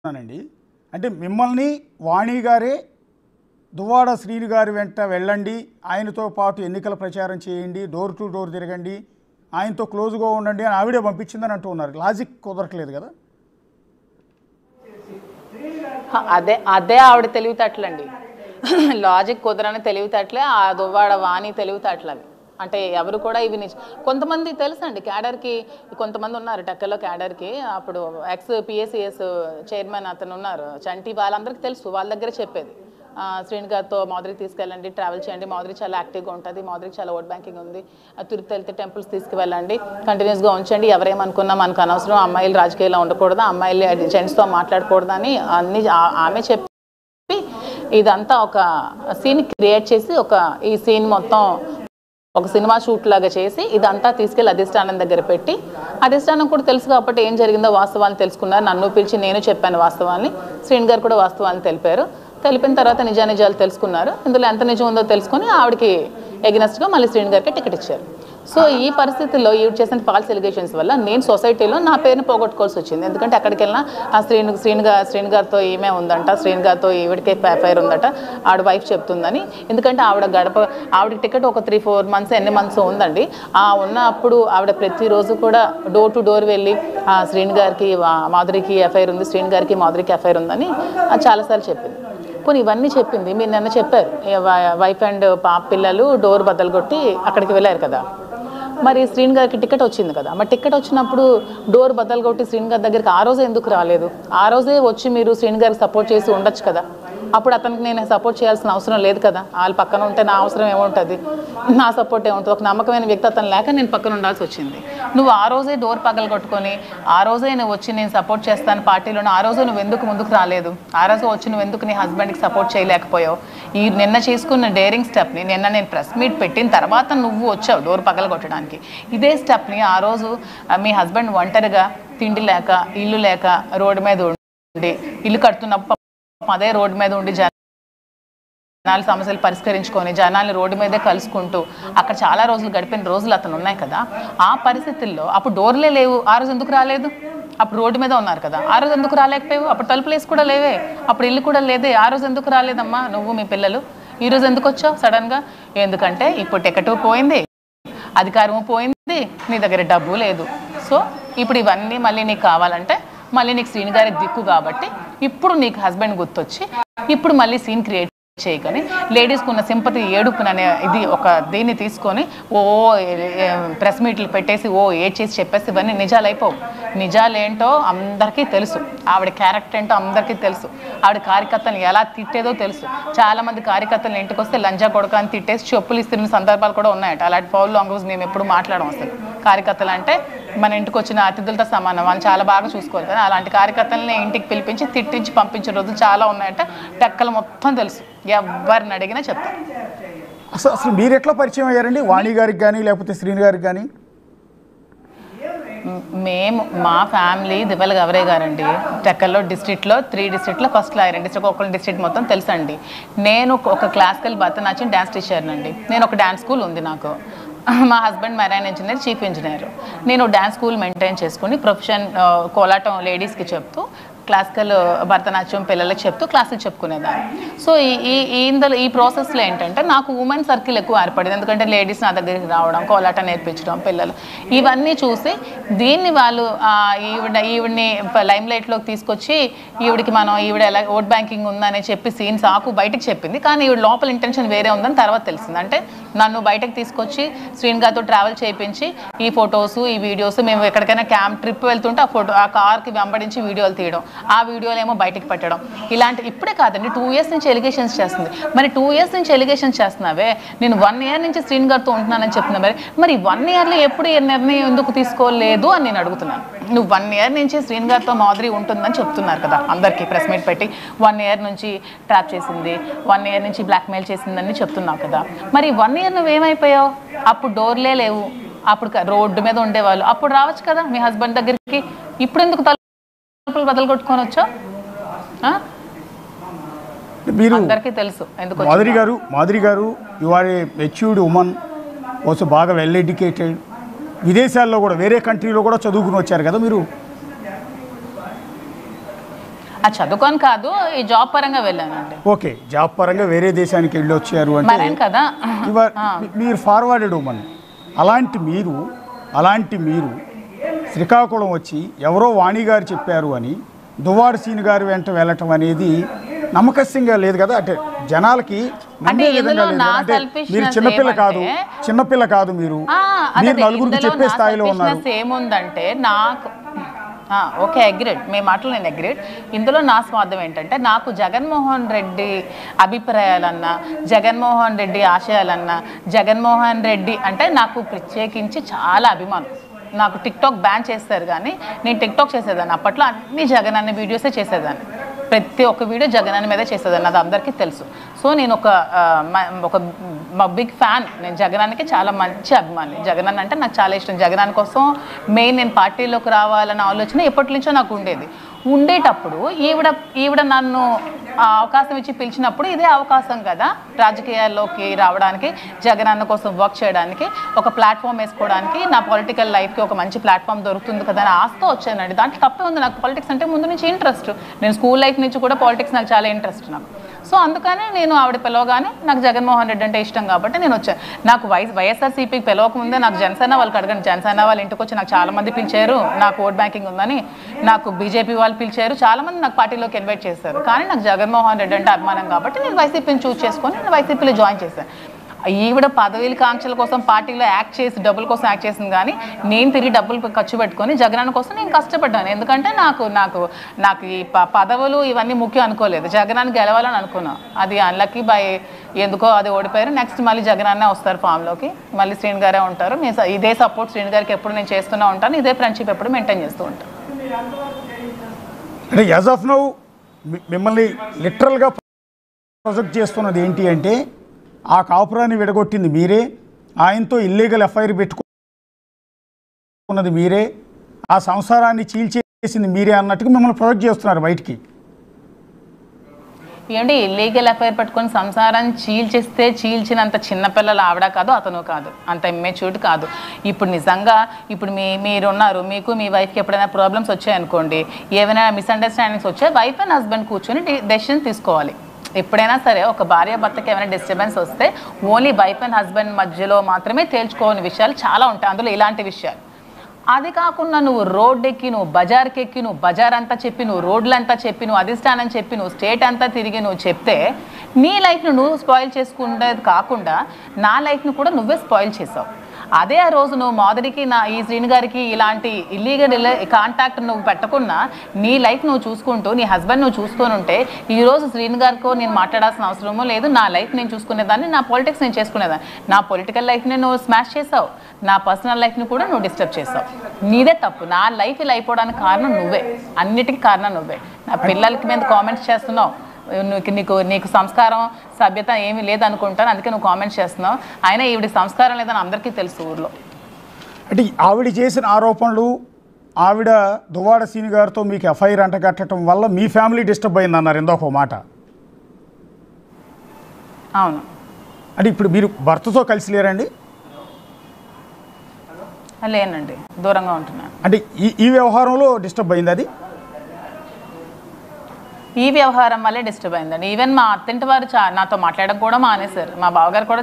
అండి. అంటే మిమ్మల్ని వాణి గారే దువ్వాడ శ్రీను గారి వెంట వెళ్ళండి, ఆయనతో పాటు ఎన్నికల ప్రచారం చేయండి, డోర్ టు డోర్ తిరగండి, ఆయనతో క్లోజ్గా ఉండండి అని ఆవిడే పంపించిందని అంటూ ఉన్నారు. లాజిక్ కుదరట్లేదు కదా? అదే అదే ఆవిడ తెలివితేటలండి. లాజిక్ కుదరని తెలివితేటలే ఆ దువ్వాడ వాణి తెలివితేటలవి. అంటే ఎవరు కూడా ఇవి కొంతమంది తెలుసండి క్యాడర్కి, కొంతమంది ఉన్నారు టెక్కల్లో క్యాడర్కి. అప్పుడు ఎక్స్ పిఎస్సిఎస్ చైర్మన్ అతను ఉన్నారు చంటి, వాళ్ళందరికీ తెలుసు. వాళ్ళ దగ్గర చెప్పేది శ్రీను గారితో మాధురికి తీసుకెళ్ళండి, ట్రావెల్ చేయండి, మాధురి చాలా యాక్టివ్గా ఉంటుంది, మాధురికి చాలా ఓట్ బ్యాంకింగ్ ఉంది, తిరుపతి వెళ్తే టెంపుల్స్ తీసుకువెళ్ళండి, కంటిన్యూస్గా ఉంచండి, ఎవరేమనుకున్నా మనకు అనవసరం, అమ్మాయిలు రాజకీయాల్లో ఉండకూడదు, అమ్మాయిలు జెంట్స్తో మాట్లాడకూడదు అని అన్ని ఆమె చెప్పి ఇదంతా ఒక సీన్ క్రియేట్ చేసి ఈ సీన్ మొత్తం ఒక సినిమా షూట్ లాగా చేసి ఇదంతా తీసుకెళ్ళి అధిష్టానం దగ్గర పెట్టి, అధిష్టానం కూడా తెలుసు కాబట్టి ఏం జరిగిందో వాస్తవాన్ని తెలుసుకున్నారు. నన్ను పిలిచి నేను చెప్పాను వాస్తవాన్ని, శ్రీను గారు కూడా వాస్తవాన్ని తెలిపారు. తెలిపిన తర్వాత నిజానిజాలు తెలుసుకున్నారు. ఇందులో ఎంత నిజం ఉందో తెలుసుకొని ఆవిడకి ఎగనెస్ట్గా మళ్ళీ శ్రీను గారికి టికెట్ ఇచ్చారు. సో ఈ పరిస్థితుల్లో ఈవిడ చేసిన ఫాల్స్ ఎలిగేషన్స్ వల్ల నేను సొసైటీలో నా పేరుని పోగొట్టుకోవాల్సి వచ్చింది. ఎందుకంటే అక్కడికి వెళ్ళినా ఆ శ్రీను గారితో ఈమె ఉందంట, శ్రీను గారితో ఈవిడికే ఎఫ్ఐఆర్ ఉందట, ఆవిడ వైఫ్ చెప్తుందని. ఎందుకంటే ఆవిడకి టికెట్ ఒక 3-4 మంత్స్ ఎన్ని మంత్స్ ఉందండి. ఉన్నప్పుడు ఆవిడ ప్రతిరోజు కూడా డోర్ టు డోర్ వెళ్ళి శ్రీను గారికి మాధురికి ఎఫ్ఐఆర్ ఉంది, శ్రీను గారికి మాధురికి ఎఫ్ఐఆర్ ఉందని చాలాసార్లు చెప్పింది. పోనీ ఇవన్నీ చెప్పింది. మీరు నిన్న చెప్పారు వైఫ్ అండ్ పిల్లలు డోర్ బద్దలు కొట్టి అక్కడికి వెళ్ళారు కదా, మరి శ్రీను గారికి టికెట్ వచ్చింది కదా, మరి టికెట్ వచ్చినప్పుడు డోర్ బద్దలు కొట్టి శ్రీను గారి దగ్గరికి ఆ రోజే ఎందుకు రాలేదు? ఆ రోజే వచ్చి మీరు శ్రీను గారికి సపోర్ట్ చేసి ఉండొచ్చు కదా. అప్పుడు అతనికి నేను సపోర్ట్ చేయాల్సిన అవసరం లేదు కదా. వాళ్ళు పక్కన ఉంటే నా అవసరం ఏముంటుంది, నా సపోర్ట్ ఏముంటుంది? ఒక నమ్మకమైన వ్యక్తి అతను లేక నేను పక్కన ఉండాల్సి వచ్చింది. నువ్వు ఆ రోజే డోర్ పగలు కొట్టుకొని ఆ రోజే నువ్వు వచ్చి నేను సపోర్ట్ చేస్తాను పార్టీలోనే, ఆ రోజే నువ్వు ఎందుకు ముందుకు రాలేదు? ఆ రోజు వచ్చి నువ్వు ఎందుకు నీ హస్బెండ్కి సపోర్ట్ చేయలేకపోయావు? ఈ నిన్న చేసుకున్న డేరింగ్ స్టెప్ని నిన్న నేను ప్రెస్ మీట్ పెట్టిన తర్వాత నువ్వు వచ్చావు డోర్ పగలు కొట్టడానికి. ఇదే స్టెప్ని ఆ రోజు మీ హస్బెండ్ ఒంటరిగా తిండి లేక ఇల్లు లేక రోడ్డు మీద ఉండి, ఇల్లు కడుతున్నప్పుడు అదే రోడ్డు మీద ఉండి జనాల సమస్యలు పరిష్కరించుకొని జనాల్ని రోడ్డు మీదే కలుసుకుంటూ అక్కడ చాలా రోజులు గడిపిన రోజులు అతను ఉన్నాయి కదా. ఆ పరిస్థితుల్లో అప్పుడు డోర్లే లేవు, ఆ రోజు ఎందుకు రాలేదు? అప్పుడు రోడ్డు మీద ఉన్నారు కదా, ఆ రోజు ఎందుకు రాలేకపోయావు? అప్పుడు తలుపులేసి కూడా లేవే, అప్పుడు ఇల్లు కూడా లేదే, ఆ రోజు ఎందుకు రాలేదమ్మా నువ్వు మీ పిల్లలు? ఈరోజు ఎందుకు వచ్చావు సడన్గా? ఎందుకంటే ఇప్పుడు టికెట్ పోయింది, అధికారము పోయింది, నీ దగ్గర డబ్బు లేదు. సో ఇప్పుడు ఇవన్నీ మళ్ళీ నీకు కావాలంటే మళ్ళీ నీకు శ్రీను గారి దిక్కు కాబట్టి ఇప్పుడు నీకు హస్బెండ్ గుర్తొచ్చి ఇప్పుడు మళ్ళీ సీన్ క్రియేట్ చేయకని లేడీస్కి ఉన్న సింపతి ఏడుపుననే ఇది ఒక దీన్ని తీసుకొని ప్రెస్ మీట్లు పెట్టేసి చేసి చెప్పేసి ఇవన్నీ నిజాలు అయిపోవు. నిజాలేంటో అందరికీ తెలుసు, ఆవిడ క్యారెక్టర్ ఏంటో అందరికీ తెలుసు, ఆవిడ కార్యకర్తలను ఎలా తిట్టేదో తెలుసు. చాలామంది కార్యకర్తలు ఇంటికి వస్తే లంజా కొడుకు అని తిట్టేసి చెప్పులు ఇస్తున్న సందర్భాలు కూడా ఉన్నాయట. అలాంటి ఫౌల్ లాంగ్వేజ్ మేము ఎప్పుడు మాట్లాడడం అసలు. కార్యకర్తలు అంటే మన ఇంటికి వచ్చిన అతిథులతో సమానం, వాళ్ళు చాలా బాగా చూసుకోవాలి కదా. అలాంటి కార్యకర్తలని ఇంటికి పిలిపించి తిట్టించి పంపించిన రోజులు చాలా ఉన్నాయంటే టెక్కలు మొత్తం తెలుసు, ఎవరిని అడిగినా చెప్తారు. అసలు మీరు ఎట్లా పరిచయం అయ్యారండి వాణి గారికి కానీ లేకపోతే శ్రీను గారికి కానీ? మేము మా ఫ్యామిలీ దివ్వల గవరే గారండి. టెక్కల్లో డిస్ట్రిక్ట్లో 3 డిస్ట్రిక్ట్లో ఫస్ట్ లాయర్. డిస్ట్రిక్ట్ ఒక్కొక్క డిస్ట్రిక్ట్ మొత్తం తెలుసండి. నేను ఒక క్లాసికల్ భరతనాట్యం డ్యాన్స్ టీచర్నండి. నేను ఒక డ్యాన్స్ స్కూల్ ఉంది నాకు. మా husband marine engineer, chief engineer. నేను డ్యాన్స్ స్కూల్ మెయింటైన్ చేసుకుని ప్రొఫెషన్ కోలాటం లేడీస్కి చెప్తూ, క్లాసికల్ భరతనాట్యం పిల్లలకి చెప్తూ క్లాసులు చెప్పుకునేదాన్ని. సో ఈ ప్రాసెస్లో ఏంటంటే నాకు ఉమెన్ సర్కిల్ ఎక్కువ ఏర్పడింది. ఎందుకంటే లేడీస్ నా దగ్గరికి రావడం, కోలాటం నేర్పించడం పిల్లలు, ఇవన్నీ చూసి దీన్ని వాళ్ళు ఈవిడ్ని లైమ్ లైట్లోకి తీసుకొచ్చి ఈవిడ ఎలా ఓట్ బ్యాంకింగ్ ఉందని చెప్పి సీన్స్ బయటకు చెప్పింది. కానీ ఈవిడ లోపల ఇంటెన్షన్ వేరే ఉందని తర్వాత తెలిసింది. అంటే నన్ను బయటకు తీసుకొచ్చి శ్రీను గారితో ట్రావెల్ చేయించి ఈ ఫొటోస్ ఈ వీడియోస్, మేము ఎక్కడికైనా క్యాంప్ ట్రిప్ వెళ్తుంటే ఆ కార్కి వెంబడించి వీడియోలు తీయడం, ఆ వీడియోలు ఏమో బయటకు పెట్టడం, ఇలాంటి ఇప్పుడే కాదండి 2 years నుంచి ఎలిగేషన్స్ చేస్తుంది. మరి 2 years నుంచి ఎలిగేషన్స్ చేస్తున్నావే, నేను 1 year నుంచి శ్రీను గారితో ఉంటున్నానని చెప్తున్నా, మరి 1 yearలో ఎప్పుడు నిర్ణయం ఎందుకు తీసుకోలేదు అని నేను అడుగుతున్నాను. నువ్వు 1 year నుంచి శ్రీను గారితో మాధురి ఉంటుందని చెప్తున్నారు కదా అందరికీ ప్రెస్ మీట్ పెట్టి, 1 year నుంచి ట్రాప్ చేసింది, 1 year నుంచి బ్లాక్మెయిల్ చేసిందని చెప్తున్నావు కదా. మరి 1 year నువ్వేమైపోయావు? అప్పుడు డోర్లే లేవు, అప్పుడు రోడ్డు మీద ఉండేవాళ్ళు, అప్పుడు రావచ్చు కదా మీ హస్బెండ్ దగ్గరికి. ఇప్పుడు ఎందుకు తలుపులు బదులు కొట్టుకొని వచ్చావు? అందరికీ తెలుసు ఎందుకు. మాధురి గారు you are a matured woman, also బాగా వెల్ ఎడ్యుకేటెడ్, విదేశాల్లో కూడా వేరే కంట్రీలో కూడా చదువుకుని వచ్చారు కదా మీరు. ఆ చదువుకొని కాదు, ఈ జాబ్ పరంగా వెళ్ళానండి. ఓకే, జాబ్ పరంగా వేరే దేశానికి వెళ్ళి వచ్చారు అంటే మరేం కదా. మీరు ఫార్వర్డెడ్ ఉమెన్. అలాంటి మీరు శ్రీకాకుళం వచ్చి ఎవరో వాణి గారు చెప్పారు అని దువ్వాడ సీని గారి వెంట వెళ్ళటం అనేది నమ్మకస్యంగా లేదు కదా. అంటే జనాలకి నమ్మే విధంగా లేదు. అంటే మీరు చిన్నపిల్ల కాదు మీరు నలుగురికి చెప్పే స్థాయిలో ఉన్నారు. ఏముందంటే నాకు ఓకే అగ్రీడ్, మీ మాటలు నేను అగ్రీడ్. ఇందులో నా స్వార్థం ఏంటంటే నాకు జగన్మోహన్ రెడ్డి అభిప్రాయాలన్నా, జగన్మోహన్ రెడ్డి ఆశయాలన్నా, జగన్మోహన్ రెడ్డి అంటే నాకు ప్రత్యేకించి చాలా అభిమానం. నాకు టిక్టాక్ బ్యాన్ చేస్తారు కానీ నేను టిక్టాక్ చేసేదాన్ని. అప్పట్లో అన్ని జగన్ అనే వీడియోసే చేసేదాన్ని. ప్రతి ఒక్క వీడియో జగన్ అనే మీదే చేసేదాన్ని, అది అందరికీ తెలుసు. సో నేను ఒక బిగ్ ఫ్యాన్. నేను జగనానికి చాలా మంచి అభిమాని. జగన్ అంటే నాకు చాలా ఇష్టం. జగన్ కోసం మెయిన్ నేను పార్టీలోకి రావాలన్న ఆలోచన ఎప్పటి నుంచో నాకు ఉండేటప్పుడు ఈవిడ నన్ను అవకాశం ఇచ్చి పిలిచినప్పుడు ఇదే అవకాశం కదా రాజకీయాల్లోకి రావడానికి, జగనన్న కోసం వర్క్ చేయడానికి, ఒక ప్లాట్ఫామ్ వేసుకోవడానికి, నా పొలిటికల్ లైఫ్కి ఒక మంచి ప్లాట్ఫామ్ దొరుకుతుంది కదా అని ఆస్తో వచ్చానండి. దాంట్లో తప్పే ఉంది. నాకు పాలిటిక్స్ అంటే ముందు నుంచి ఇంట్రెస్ట్. నేను స్కూల్ లైఫ్ నుంచి కూడా పాలిటిక్స్ నాకు చాలా ఇంట్రెస్ట్ నాకు. సో అందుకనే నేను ఆవిడ పిలవగానే నాకు జగన్మోహన్ రెడ్డి అంటే ఇష్టం కాబట్టి నేను వచ్చాను. నాకు వైఎస్ఆర్సీపీకి పిలవకముందే నాకు జనసేన వాళ్ళకి అడగండి. జనసేన వాళ్ళ ఇంటికి వచ్చి నాకు చాలామంది పిలిచారు. నాకు ఓట్ బ్యాంకింగ్ ఉందని నాకు బీజేపీ వాళ్ళు పిలిచారు. చాలామంది నాకు పార్టీలోకి ఇన్వైట్ చేశారు. కానీ నాకు జగన్మోహన్ రెడ్డి అంటే అభిమానం కాబట్టి నేను వైసీపీని చూస్ చేసుకొని నేను వైసీపీలో జాయిన్ చేశాను. ఈవిడ పదవిల కాంక్షల కోసం పార్టీలో యాక్ట్ చేసి డబ్బుల కోసం యాక్ట్ చేసింది కానీ నేను తిరిగి డబ్బులు ఖర్చు పెట్టుకొని జగనన్న కోసం నేను కష్టపడ్డాను. ఎందుకంటే నాకు ఈ పదవులు ఇవన్నీ ముఖ్యం అనుకోలేదు. జగనాన్ని గెలవాలని అనుకున్నాను. అది అన్లక్కీ బై ఎందుకో అది ఓడిపోయారు. నెక్స్ట్ మళ్ళీ జగనన్నే వస్తారు ఫామ్లోకి, మళ్ళీ శ్రీని గారే ఉంటారు. ఇదే సపోర్ట్ శ్రీని గారికి ఎప్పుడు నేను చేస్తూనే ఉంటాను. ఇదే ఫ్రెండ్షిప్ ఎప్పుడు మెయింటైన్ చేస్తూ ఉంటాను. అంటే యాజ్ ఆఫ్ నౌ మిమ్మల్ని లిటరల్గా ప్రొజెక్ట్ చేస్తున్నది ఏంటి అంటే ఆ కాపురాన్ని విడగొట్టింది మీరే, ఆయనతో ఇల్లీగల్ ఎఫ్ఐఆర్ పెట్టుకున్నది మీరే, ఆ సంసారాన్ని చీల్చేసింది మీరే అన్నట్టుగా మిమ్మల్ని ప్రొజెక్ట్ చేస్తున్నారు బయటికి. ఏమంటే ఇల్లీగల్ ఎఫ్ఐఆర్ పెట్టుకొని సంసారం చీల్చినంత చిన్నపిల్లలు ఆవిడ కాదు, అతను కాదు, అంత ఇమ్మెచ్యూర్డ్ కాదు. ఇప్పుడు నిజంగా మీరున్నారు, మీకు మీ వైఫ్కి ఎప్పుడైనా ప్రాబ్లమ్స్ వచ్చాయనుకోండి, ఏమైనా మిస్అండర్స్టాండింగ్స్ వచ్చాయి, వైఫ్ అండ్ హస్బెండ్ కూర్చొని డెసిషన్ తీసుకోవాలి. ఎప్పుడైనా సరే ఒక భార్య భర్తకి ఏమైనా డిస్టర్బెన్స్ వస్తే ఓన్లీ వైఫ్ అండ్ హస్బెండ్ మధ్యలో మాత్రమే తేల్చుకోని విషయాలు చాలా ఉంటాయి. అందులో ఇలాంటి విషయాలు. అది కాకుండా నువ్వు రోడ్డెక్కి, నువ్వు బజార్కి ఎక్కి, నువ్వు బజార్ అంతా చెప్పి, నువ్వు రోడ్లంతా చెప్పి, నువ్వు అధిష్టానం చెప్పి, నువ్వు స్టేట్ అంతా తిరిగి నువ్వు చెప్తే నీ లైఫ్ను నువ్వు స్పాయిల్ చేసుకునేది కాకుండా నా లైఫ్ను కూడా నువ్వే స్పాయిల్ చేసావు. అదే ఆ రోజు నువ్వు మొదటికి ఈ శ్రీని గారికి ఇలాంటి ఇల్లీగల్ కాంటాక్ట్ నువ్వు పెట్టకుండా నీ లైఫ్ నువ్వు చూసుకుంటూ నీ హస్బెండ్ నువ్వు చూసుకొని ఉంటే ఈరోజు శ్రీని గారితో నేను మాట్లాడాల్సిన అవసరమో లేదు. నా లైఫ్ నేను చూసుకునేదాన్ని, నా పాలిటిక్స్ నేను చేసుకునేదాన్ని. నా పొలిటికల్ లైఫ్ని నువ్వు స్మాష్ చేసావు, నా పర్సనల్ లైఫ్ని కూడా నువ్వు డిస్టర్బ్ చేసావు. నీదే తప్పు. నా లైఫ్ ఇలా అయిపోవడానికి కారణం నువ్వే, అన్నిటికీ కారణం నువ్వే. నా పిల్లలకి మీద కామెంట్స్ చేస్తున్నావు, నీకు సంస్కారం సభ్యత ఏమీ లేదనుకుంటాను, అందుకే నువ్వు కామెంట్స్ చేస్తున్నావు. అయినా ఈవిడికి సంస్కారం లేదని అందరికీ తెలుసు ఊర్లో. అంటే ఆవిడ చేసిన ఆరోపణలు, ఆవిడ దువ్వాడ సీని గారితో మీకు ఎఫ్ఐఆర్ అంటగట్టడం వల్ల మీ ఫ్యామిలీ డిస్టర్బ్ అయింది అన్నారు ఇందాక మాట. అవును. అంటే ఇప్పుడు మీరు భర్తతో కలిసి లేరండి? లేనండి, దూరంగా ఉంటున్నాను. అంటే ఈ వ్యవహారంలో డిస్టర్బ్ అయింది అది? ఈ వ్యవహారం వల్లే డిస్టర్బ్ అయిందండి. ఈవెన్ మా అత్తింటి వారు నాతో మాట్లాడడం కూడా మానేశారు. మా బావగారు కూడా